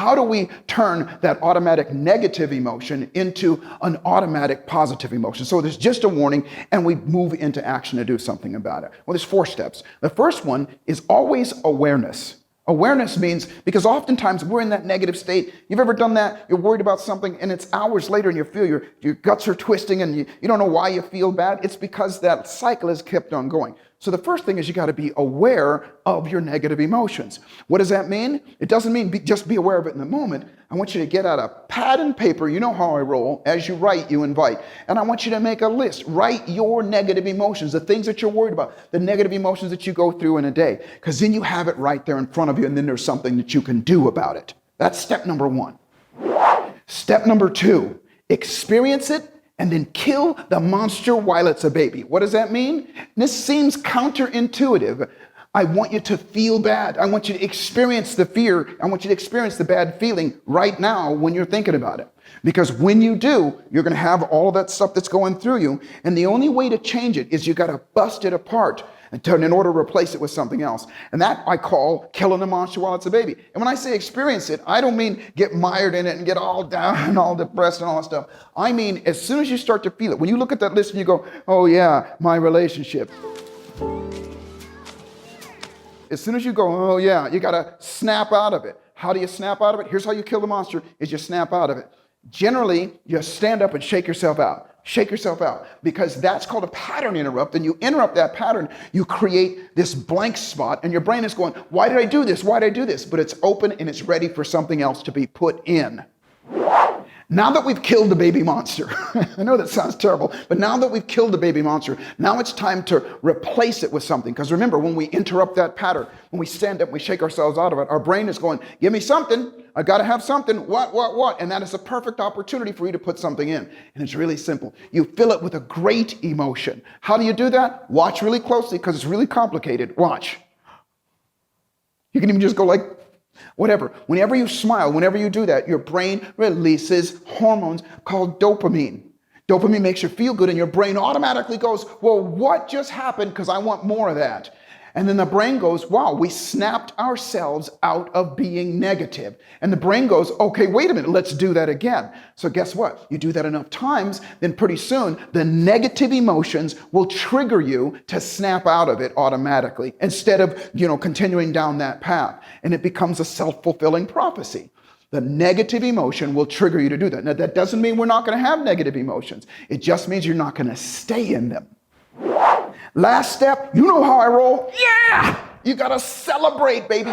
how do we turn that automatic negative emotion into an automatic positive emotion? So there's just a warning, and we move into action to do something about it. Well, there's 4 steps. The first one is always awareness. Awareness means, because oftentimes we're in that negative state. You've ever done that? You're worried about something and it's hours later and you feel your guts are twisting and you don't know why you feel bad. It's because that cycle has kept on going. So the first thing is you got to be aware of your negative emotions. What does that mean? It doesn't mean just be aware of it in the moment. I want you to get out a pad and paper. You know how I roll. As you write, you invite. And I want you to make a list. Write your negative emotions, the things that you're worried about, the negative emotions that you go through in a day. Because then you have it right there in front of you, and then there's something that you can do about it. That's step number 1. Step number 2, experience it and then kill the monster while it's a baby. What does that mean? This seems counterintuitive. I want you to feel bad. I want you to experience the fear. I want you to experience the bad feeling right now when you're thinking about it. Because when you do, you're going to have all of that stuff that's going through you. And the only way to change it is you got to bust it apart in order to replace it with something else. And that I call killing the monster while it's a baby. And when I say experience it, I don't mean get mired in it and get all down and all depressed and all that stuff. I mean, as soon as you start to feel it, when you look at that list and you go, oh yeah, my relationship. As soon as you go, oh yeah, you got to snap out of it. How do you snap out of it? Here's how you kill the monster, is you snap out of it. Generally, you stand up and shake yourself out. Shake yourself out, because that's called a pattern interrupt. And you interrupt that pattern, you create this blank spot, and your brain is going, why did I do this? Why did I do this? But it's open and it's ready for something else to be put in. Now that we've killed the baby monster, I know that sounds terrible, but now that we've killed the baby monster, now it's time to replace it with something. Because remember, when we interrupt that pattern, when we stand up, we shake ourselves out of it, our brain is going, give me something. I got to have something. What? And that is a perfect opportunity for you to put something in. And it's really simple. You fill it with a great emotion. How do you do that? Watch really closely, because it's really complicated. Watch. You can even just go like, whatever. Whenever you smile, whenever you do that, your brain releases hormones called dopamine. Dopamine makes you feel good, and your brain automatically goes, well, what just happened? Because I want more of that. And then the brain goes, wow, we snapped ourselves out of being negative. And the brain goes, okay, wait a minute, let's do that again. So guess what? You do that enough times, then pretty soon the negative emotions will trigger you to snap out of it automatically, instead of, continuing down that path. And it becomes a self-fulfilling prophecy. The negative emotion will trigger you to do that. Now, that doesn't mean we're not going to have negative emotions. It just means you're not going to stay in them. Last step, you know how I roll? Yeah! You gotta celebrate, baby.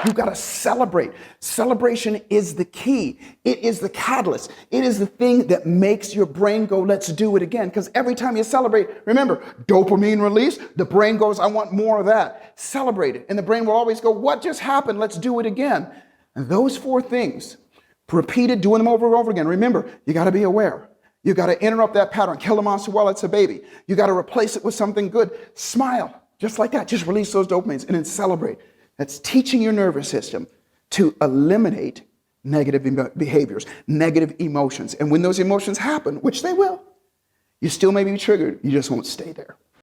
You gotta celebrate. Celebration is the key. It is the catalyst. It is the thing that makes your brain go, let's do it again. Because every time you celebrate, remember, dopamine release, the brain goes, I want more of that. Celebrate it. And the brain will always go, what just happened? Let's do it again. And those 4 things, repeated, doing them over and over again. Remember, you gotta be aware. You got to interrupt that pattern, kill the monster while it's a baby. You got to replace it with something good. Smile, just like that. Just release those dopamines and then celebrate. That's teaching your nervous system to eliminate negative behaviors, negative emotions. And when those emotions happen, which they will, you still may be triggered. You just won't stay there.